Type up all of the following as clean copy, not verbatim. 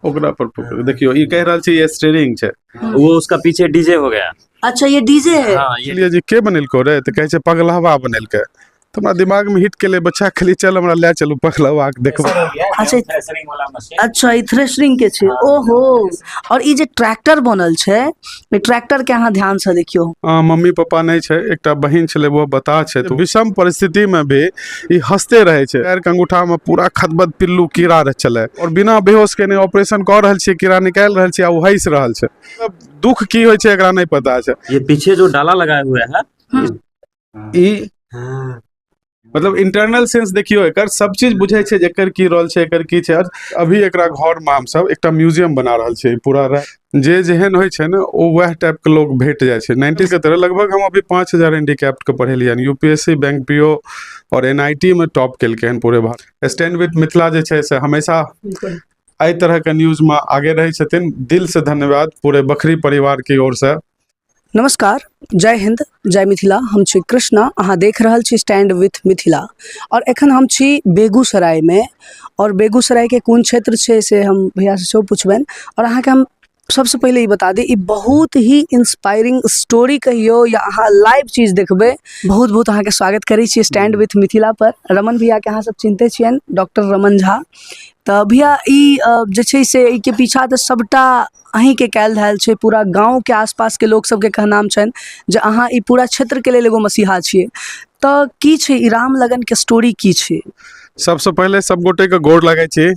ओकरा पर पकड़ देखियो ई कह रहल छी ये स्टीयरिंग छै, वो उसका पीछे डीजे हो गया। अच्छा ये डीजे है। हाँ ये इसलिए जी के बनेलको रे तो कहे छै पगलहवा बनेलकै, तो हमरा दिमाग में हिट केले बच्चा खाली चल हमरा ले चलू पगलहवा के देखबो। अच्छा अच्छा ई थ्रेशरिंग के छै। ओहो और ई जे ट्रैक्टर बनल छै, ई ट्रैक्टर के अहाँ ध्यान से देखियो। मम्मी पापा नहीं छै, एकटा बहिन छले वो बता छै, तो विषम परिस्थिति में भी ई हंसते रहे छै। पैर के अंगूठा में पूरा खदबद पिल्लू कीड़ा रह चले और बिना बेहोश के ऑपरेशन कर रहल छी, कीड़ा निकाल रहल छी आ वो हंस रहल छै। अब दुख की होय छै एकरा नहीं पता छै। ये पीछे जो डाला लगाए हुए है ई मतलब इंटरनल सेंस देखियो, एकर सब चीज बुझे छै जे एकर की रोल छै, एकर की छै। अभी एकरा घर में हम सब एकटा म्यूजियम बना रहल छी पूरा जे जेहन होय छै ने ओ वह टाइप के लोग भेट जाय छै। 90 के तरह लगभग हम अभी 5000 हैंडीकैप्ड के पढ़ेलियन, यूपीएससी बैंक पीओ और एनआईटी में टॉप केलके हन पूरे भारत। स्टैंड विथ मिथिला जे छै से हमेशा एहि तरह के न्यूज में आगे रहे छथिन। दिल से धन्यवाद पूरे बखरी परिवार की ओर से। नमस्कार, जय हिंद, जय मिथिला। हम छी कृष्णा, अहाँ देख रहल छी स्टैंड विथ मिथिला और एखन हम छी बेगूसराय में। और बेगूसराय के कोन क्षेत्र छै से हम भैया से पूछबनि। और अहाँ के हम सबसे पहले ये बता दी, ई बहुत ही इंस्पायरिंग स्टोरी कहियो या अहाँ लाइव चीज देखबे। बहुत बहुत अहाँ के स्वागत करै छी स्टैंड विथ मिथिला पर। रमन भैया के अहाँ सब चिन्हते छियनि, डॉक्टर रमन झा। तो भैया ई जे छै से ई के पीछा तो सबटा अहीं के कैल धायल छै। पूरा गांव के आसपास के लोग सबके कहनाम छनि जे अहाँ ई पूरा क्षेत्र के लेल एगो मसीहा छियै। तो की छै ई राम लगन के स्टोरी की छै? सबसे पहले सब गोटे के गोर लगे छी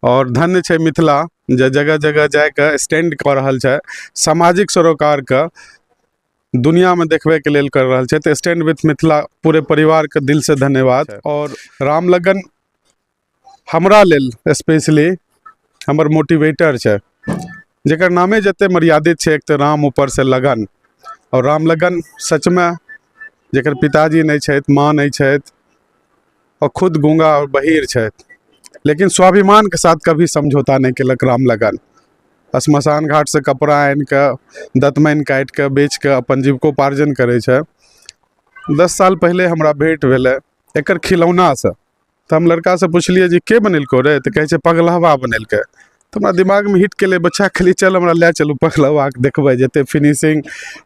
और धन्य छै मिथिला जे जगह जगह जाके स्टैंड कर रहल छै, सामाजिक सरोकार के दुनिया में देखबे के लेल कर रहल छै। तो स्टैंड विथ मिथिला पूरे परिवार के दिल से धन्यवाद। और राम लगन हमरा लेल स्पेशली हमर मोटिवेटर छै, जेकर नामे जते मर्यादित छै। एक तो राम ऊपर से लगन, और राम लगन सच में जेकर पिताजी नहीं छै, माँ नहीं छै और खुद गूंगा और बहिर छै, लेकिन स्वाभिमान के साथ कभी समझौता नहीं केलक। राम लगन श्मशान घाट से कपड़ा आनि के दतमनि काटि के बेच के अपन जीविकोपार्जन करे छै। 10 साल पहले हमरा भेंट भेले एकर खिलौना से, तो हम लड़का से पूछलिए जी के बनेलको रे, तो कहे छै पगलहवा बनेलकै। तो हमरा दिमाग में हिट केले बच्चा खाली चल हमरा ले चलू पगलहवा के देखबे, जते फिनिशिंग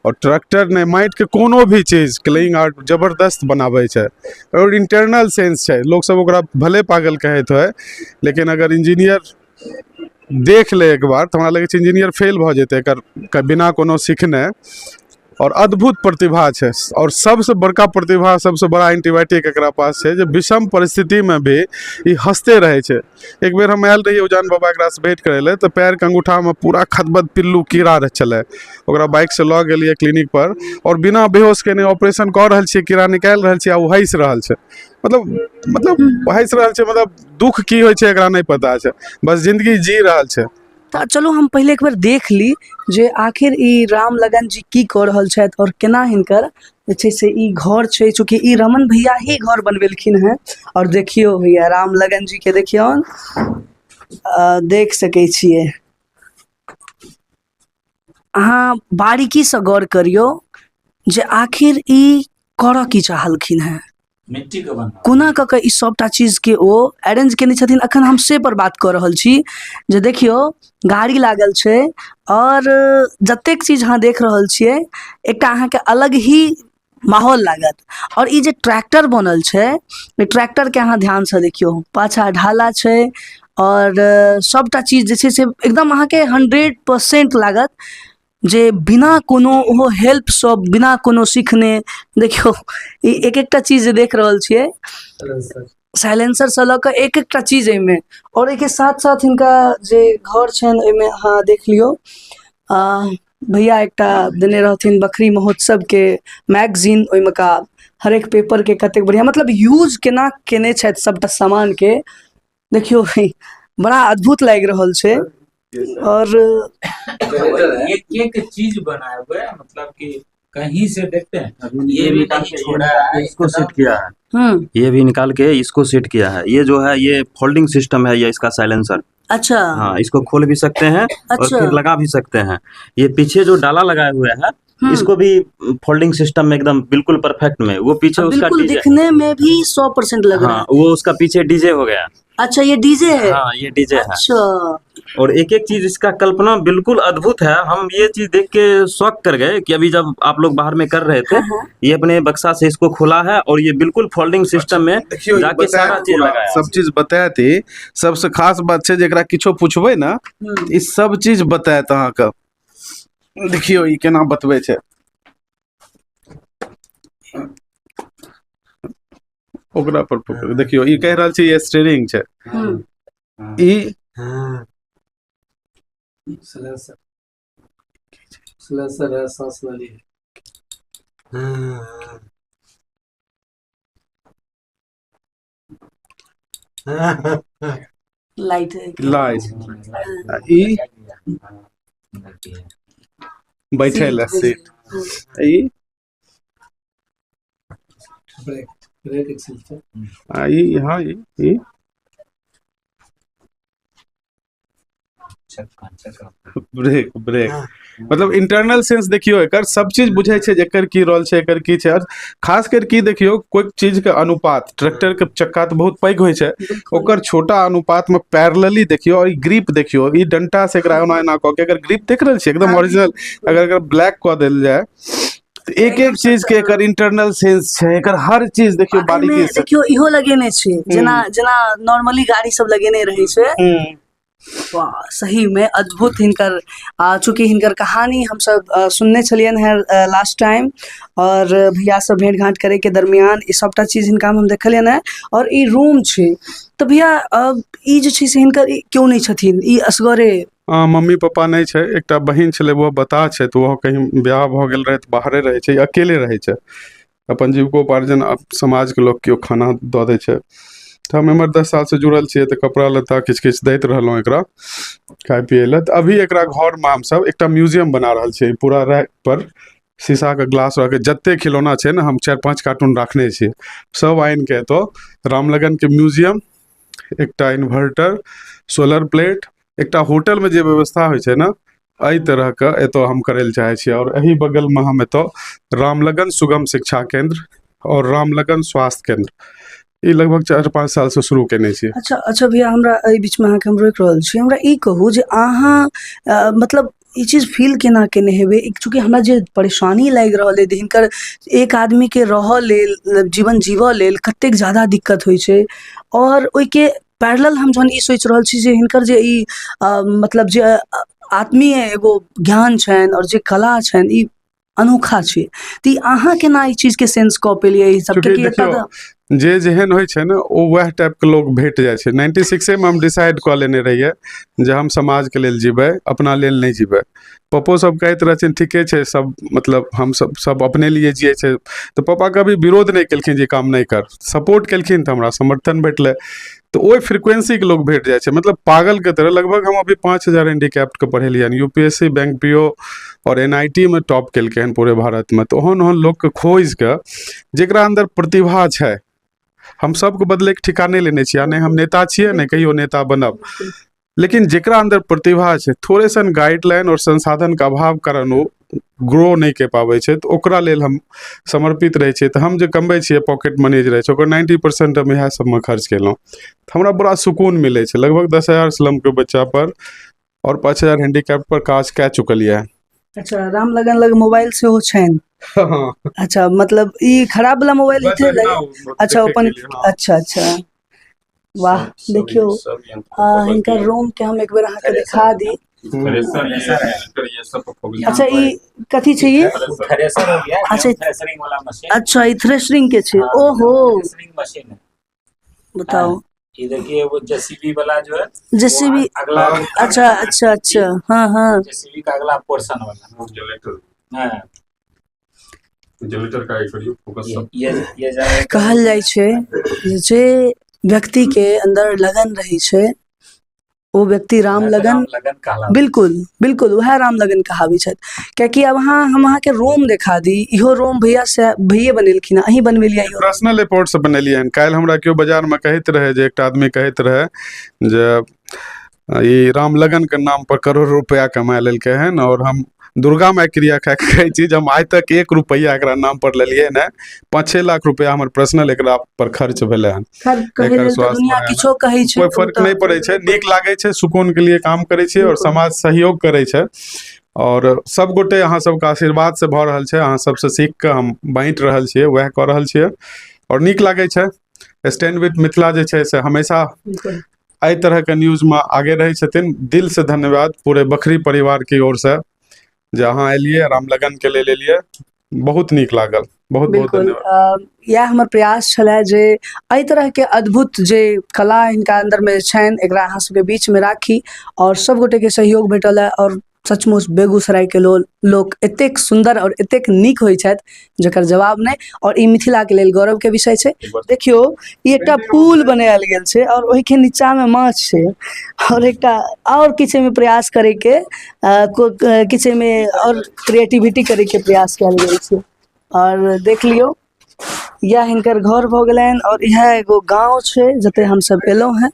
और ट्रैक्टर ने माइट के कोनो भी चीज क्लेइंग आर्ट जबरदस्त बनाबे छै। और इंटरनल सेंस छै, लोग सब ओकरा भले पागल कहैत है, लेकिन अगर इंजीनियर देख ले एक बार तो हमरा लगे छै इंजीनियर फेल भ जेते एकर बिना कोनो सीखने। और अद्भुत प्रतिभा छै, और सबसे बड़का प्रतिभा, सबसे बड़ा एंटीबायोटिक एकरा पास छै जे विषम परिस्थिति में भी ई हंसते रहे छै। एक बेर हम आयल रहिए उजान बाबा एकरा से भेंट करे ले, तो पैर के अंगूठा में पूरा खदबद पिल्लू कीड़ा रह चले। ओकरा बाइक से लऽ गेलिए क्लिनिक पर और बिना बेहोश के ऑपरेशन कर रहल छी, कीड़ा निकाल रहल छी आ वो हंस रहल छै। मतलब हंस रहल छै, मतलब दुख की होय छै एकरा नहीं पता छै, बस जिंदगी जी रहल छै। तो चलो हम पहले एक बार देख ली जे आखिर ई राम लगन जी की कर रहल छथि और केना हिनकर जे छै से ई घर छै। चूँकि ई रमन भैया ही घर बनवेलखिन हैं। और देखियो भैया राम लगन जी के देखियो, देख सकै छियै अहाँ बारीकी से गौर करियो जे आखिर ई करऽ की चाहलखिन हैं। मिट्टी के बना कोना कऽ ई सबटा चीज के ओ अरेंज केने छथिन। अखन हम से पर बात कर रहल छी जे देखियो गाड़ी लागल छै और जतेक चीज अहाँ देख रहल छियै एकटा अहाँ के अलग ही माहौल लागत। और ई जे ट्रैक्टर बनल छै, ई ट्रैक्टर के अहाँ ध्यान से देखियो, पाछा ढाला छै और सबटा चीज जे छै से एकदम अहाँ के 100% लागत जे बिना कोनो ओहो हेल्प सब, बिना कोनो सीखने। देखियो ई एक एकटा चीज जे देख रहल छियै, साइलेंसर से लऽ कऽ एक एकटा चीज एहिमे। और एके साथ साथ हिनका जे घर छनि ओहिमे अहाँ देख लियो, भैया एकटा देने रहथिन बखरी महोत्सव के मैगजीन, ओहिमे का हरेक पेपर के कतेक बढ़िया मतलब यूज केना केने छथि सबटा सामान के। देखियो बड़ा अद्भुत लागि रहल छै। और एक एक चीज बनाए हुए, मतलब कि कहीं से देखते हैं ये भी निकाल के छोड़ा है, इसको सेट किया है, ये भी निकाल के इसको सेट किया है। ये जो है ये फोल्डिंग सिस्टम है, ये इसका साइलेंसर। अच्छा हाँ, इसको खोल भी सकते हैं और फिर लगा भी सकते हैं। ये पीछे जो डाला लगाए हुए है इसको भी फोल्डिंग सिस्टम में एकदम बिल्कुल परफेक्ट में, वो पीछे उसका बिल्कुल दिखने में भी 100% लग रहा है। वो उसका पीछे डीजे हो गया। अच्छा ये डीजे है? हाँ ये डीजे है। अच्छा और एक एक चीज इसका कल्पना बिल्कुल अद्भुत है। हम ये चीज देख के शॉक कर गए कि अभी जब आप लोग बाहर में कर रहे थे, ये अपने बक्सा से इसको खोला है और ये बिल्कुल फोल्डिंग सिस्टम में देखियो ई जाके सारा चीज लगाया है। सब चीज बतायत ही। सबसे खास बात छै जेकरा किछो पूछबै ना ई सब चीज बतायत अहाँ के। देखियो ई केना बतबै छै। ओकरा पर पकड़ देखियो ई कह रहल छै ये स्टीयरिंग छै। ई स्लेसर है, सांस वाली है। लाइट है लाइट ई बैठे ला सीट ई ब्रेक ब्रेक एक्सीलरेटर। ई हाँ ई ब्रेक ब्रेक मतलब इंटरनल सेंस देखियो एकर सब चीज बुझै छै जे एकर की रोल छै एकर की छै। और खास कर की देखियो कोई चीज के अनुपात ट्रैक्टर के चक्का तो बहुत पैघ होय छै ओकर छोटा अनुपात में पैरेलली देखियो। और ई ग्रिप देखियो ई डंटा से एकरा एना एना क के अगर ग्रिप देख रहल छी एकदम ओरिजिनल अगर ब्लैक क देल जाय तो एक एक चीज के एकर इंटरनल सेंस छै। एकर हर चीज देखियो बारीकी से देखियो इहो लगेने छै जेना जेना नॉर्मली गाड़ी सब लगेने रहे छै। वाह सही में अद्भुत हिनकर चूंकि हिनकर कहानी हम सब सुनने छलियन है लास्ट टाइम और भैया सब भेंट घाट करे के दरमियान ई सबटा चीज हिनका हम देखलियन है। और ई रूम छै तो भैया ई जे छै से हिनकर क्यों नहीं छथिन ई असगरे मम्मी पापा नहीं छै एकटा बहिन छले वो बता छै तो वो कहीं ब्याह भ गेल रहे तो बाहरे रहे छै अकेले रहे छै अपन जीविकोपार्जन समाज के लोग केओ खाना दऽ दै छै। तो हम एमहर 10 साल से जुड़ल छियै तो कपड़ा लत्ता किछ किछ दैत रहलहुँ एकरा खाय पियै लए। तो अभी एकरा घर में हम सब एकटा म्यूजियम बना रहल छियै पूरा रैक पर शीशा के ग्लास रख के जते खिलौना छै ना हम 4-5 कार्टून रखने छियै सब आइन के तो रामलगन के म्यूजियम एकटा इन्वर्टर सोलर प्लेट एकटा होटल में जे व्यवस्था होइ छै ना एहि तरह के एतो हम करे ले चाहे छियै। और एही बगल में हम एतो रामलगन सुगम शिक्षा केंद्र और रामलगन स्वास्थ्य केंद्र ई लगभग 4-5 साल से शुरू केने छियै। अच्छा अच्छा भैया हमरा एहि बीच में अहाँके हम रोकि रहल छी हमरा ई कहू जे अहाँ मतलब ई चीज फील केना केने हेबै चूँकि हमरा जे परेशानी लागि रहल है हिनकर एक आदमी के रहऽ लेल जीवन जीवऽ लेल कतेक ज्यादा दिक्कत होइ छै। और ओइके पैरेलल हम जहन ई सोचि रहल छी जे हिनकर जे ई मतलब जे आत्मीय एगो ज्ञान छनि और जे कला छनि ई अनोखा छै तो ई अहाँ केना ई चीज के सेंस कऽ पेलियै ई सबके कि एतऽ जे जेहन होइ छै ना ओ वएह टाइप के लोग भेट जाइ छै। 96 में हम डिसाइड कऽ लेने रहियै जे हम समाज के लेल जीबै अपना लेल नहीं जीबै। पप्पो सब कहैत रहथिन ठीके छै सब मतलब हम सब अपने लिए जिये छै तो पापा कभी विरोध नहीं केलखिन जे काम नहीं कर सपोर्ट केलखिन तो हमरा समर्थन भेटलै। तो ओहि फ्रिक्वेंसी के लोग भेट जाइ छै मतलब पागल के तरह। लगभग हम अभी 5000 हैंडीकैप्ड के पढ़ेलियै यूपीएससी बैंक पीओ और एनआईटी में टॉप केलकै हन पूरे भारत में। तो ओहन ओहन लोग के खोज के जेकरा अंदर प्रतिभा छै हम सबके बदले के ठिकाने लेने छियै नहीं हम नेता छियै नहीं कहियो नेता बनब लेकिन जेकरा अंदर प्रतिभा छै थोड़े सन गाइडलाइन और संसाधन के अभाव कारण वो ग्रो नहीं के पाबै छै तो ओकरा लेल हम समर्पित रहे छियै। तो हम जे कमबै छियै पॉकेट मनी जे रहे छै ओकर 90% हम इएह सब में खर्च केलहुँ तो हमरा बड़ा सुकून मिले छै। लगभग 10,000 स्लम के बच्चा पर और 5,000 हैंडीकैप पर काज कए चुकलियै। अच्छा रामलगन लग मोबाइल सेहो छनि अच्छा मतलब ई खराब वाला मोबाइल इथे अच्छा ओपन अच्छा अच्छा वाह देखियो हिनकर रूम के हम एक बेर अहाँ के दिखा दी। अच्छा ई कथी छै ये थ्रेसर हो गया अच्छा थ्रेसरिंग वाला मशीन। अच्छा ई थ्रेशरिंग के छै ओहो थ्रेसरिंग मशीन है बताओ ये देखिए वो जेसीबी वाला जो है जेसीबी अगला अच्छा अच्छा अच्छा हाँ हाँ जेसीबी का अगला पोर्शन वाला जनरेटर का ये कहल जाइ छै जे व्यक्ति के अंदर लगन रही छै वो व्यक्ति रामलगन बिल्कुल बिल्कुल वह रामलगन कहावी छथि। कियाकि अब हम अहाँ के रोम देखा दी इहो रोम भैया से भैये बनेलखिन अहीं बनवेलियै इहो पर्सनल रिपोर्ट से बनेलियै हन। काल्हि हमरा केओ बाजार में कहैत रहे जे एकटा आदमी कहैत रहे जे ये राम लगन के नाम पर करोड़ रुपया कमा लेलके हन। और हम दुर्गा माई क्रिया खा के कहै छी जे हम आज तक 1 रुपया एकरा नाम पर लेलिए ने। 5-6 लाख रुपया हमर पर्सनल एकरा पर खर्च भेलै हन। एकर स्वास्थ्य दुनिया बढ़ाय किछो कहै छै कोई फर्क नहीं पड़े छै, नीक लागे छै, सुकून के लिए काम करे छै और समाज सहयोग करे छै। और सब गोटे अहाँ सबके आशीर्वाद से भऽ रहल छै, अहाँ सबसे सीख के हम बाँटि रहल छियै, वएह कऽ रहल छियै और नीक लागे छै। स्टैंड विथ मिथिला जे छै से हमेशा एहि तरह के न्यूज में आगे रहे छथिन। दिल से धन्यवाद पूरे बखरी परिवार की ओर से जे अहाँ एलिए राम लगन के लेल एलिए, बहुत नीक लागल। बहुत बहुत बिल्कुल धन्यवाद। यह हमर प्रयास छलै जे एहि तरह के अद्भुत जे कला हिनका अंदर में छनि एकरा अहाँ सबके बीच में राखी और सब गोटे के सहयोग भेटल है। और सचमुच बेगूसराय के लोग एतेक सुंदर और एतेक नीक होइ छथि जकर जवाब नहीं। और ई मिथिला के लेल गौरव के विषय छै। देखियो ई एकटा पुल बनायल गेल छै और ओहि के नीचा में माछ छै और एकटा और किछ में प्रयास करे के किछ में और क्रिएटिविटी करे के प्रयास कयल गेल छै। और देख लियो यह हिनकर घर भऽ गेलनि और यह एगो गाँव छै जते हम सब एलहुँ हैं।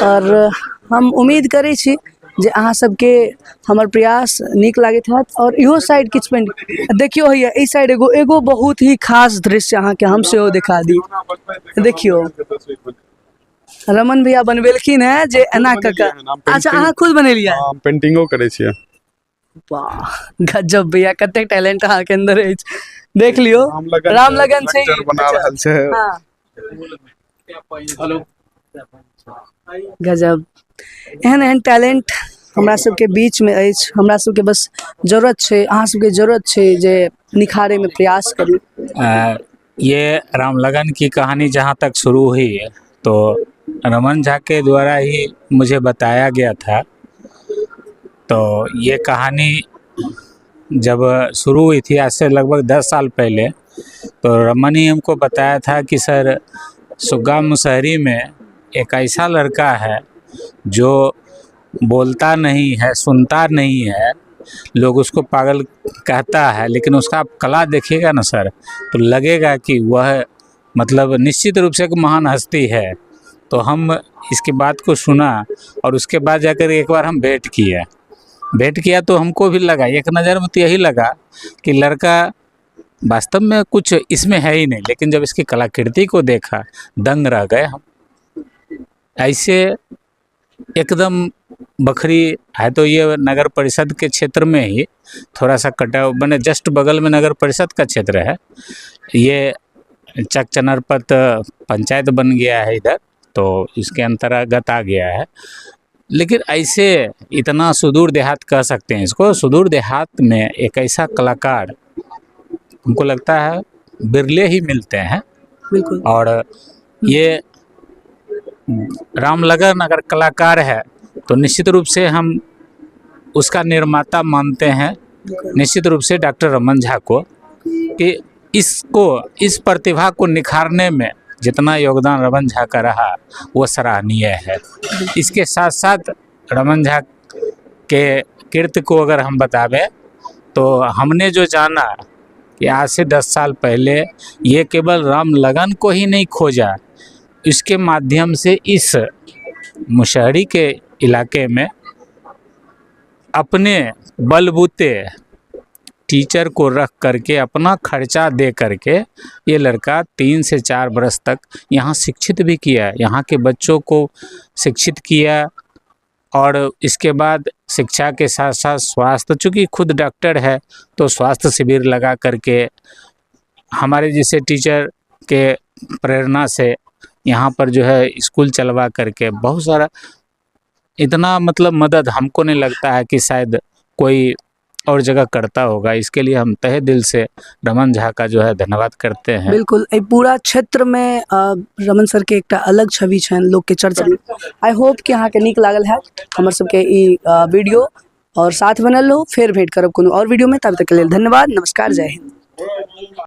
और हम उम्मीद करै छी जे अहाँ सबके हमर प्रयास नीक लागैत हैत। और इहो साइड किछ पेंटिंग देखियो होइए, ई साइड एगो बहुत ही खास दृश्य अहाँ के हम सेहो दिखा दी। देखियो रमन भैया बनवेलखिन है जे एना कऽ। अच्छा अहाँ खुद बनेलियै? हम पेंटिंगो करै छियै। वाह गजब भैया, कते टैलेंट अहाँ के अंदर अछि। देख लियो राम लगन छै बना रहल छै। हाँ गजब, एहन एहन टैलेंट हमरा सबके बीच में अछि। हमरा सबके बस जरूरत छै, अहाँ सबके जरूरत छै जे निखारे में प्रयास करू। ये राम लगन की कहानी जहाँ तक शुरू हुई है तो रमन झा के द्वारा ही मुझे बताया गया था। तो ये कहानी जब शुरू हुई थी आज से लगभग 10 साल पहले, तो रमन ही हमको बताया था कि सर सुग्गा मुसहरी में एक ऐसा लड़का है जो बोलता नहीं है, सुनता नहीं है, लोग उसको पागल कहता है, लेकिन उसका आप कला देखिएगा ना सर तो लगेगा कि वह मतलब निश्चित रूप से एक महान हस्ती है। तो हम इसकी बात को सुना और उसके बाद जाकर एक बार हम भेंट किया तो हमको भी लगा, एक नज़र में तो यही लगा कि लड़का वास्तव में कुछ इसमें है ही नहीं, लेकिन जब इसकी कलाकृति को देखा दंग रह गए हम। ऐसे एकदम बखरी है तो ये नगर परिषद के क्षेत्र में ही थोड़ा सा कटा बने, जस्ट बगल में नगर परिषद का क्षेत्र है। ये चक चनरपत पंचायत बन गया है इधर, तो इसके अंतर्गत आ गया है। लेकिन ऐसे इतना सुदूर देहात कह सकते हैं इसको, सुदूर देहात में एक ऐसा कलाकार हमको लगता है बिरले ही मिलते हैं। बिल्कुल। और ये राम लगन अगर कलाकार है तो निश्चित रूप से हम उसका निर्माता मानते हैं, निश्चित रूप से डॉक्टर रमन झा को, कि इस प्रतिभा को निखारने में जितना योगदान रमन झा का रहा वो सराहनीय है। इसके साथ साथ रमन झा के कीर्ति को अगर हम बतावें तो हमने जो जाना कि आज से 10 साल पहले ये केवल राम लगन को ही नहीं खोजा, इसके माध्यम से इस मुशहरी के इलाके में अपने बलबूते टीचर को रख करके अपना खर्चा दे करके ये लड़का 3 से 4 बरस तक यहाँ शिक्षित भी किया, यहाँ के बच्चों को शिक्षित किया। और इसके बाद शिक्षा के साथ साथ स्वास्थ्य, चूँकि खुद डॉक्टर है तो स्वास्थ्य शिविर लगा करके हमारे जैसे टीचर के प्रेरणा से यहाँ पर जो है स्कूल चलवा करके बहुत सारा इतना मतलब मदद हमको नहीं लगता है कि शायद कोई और जगह करता होगा। इसके लिए हम तहे दिल से रमन झा का जो है धन्यवाद करते हैं। बिल्कुल, पूरा क्षेत्र में रमन सर के एक अलग छवि छन, लोग के चर्चा। आई होप कि अहाँ के नीक लागल है हमर सबके ई वीडियो, और साथ बनल रहो। फिर भेंट करब कोनो और वीडियो में, तब तक के लिए धन्यवाद, नमस्कार, जय हिंद।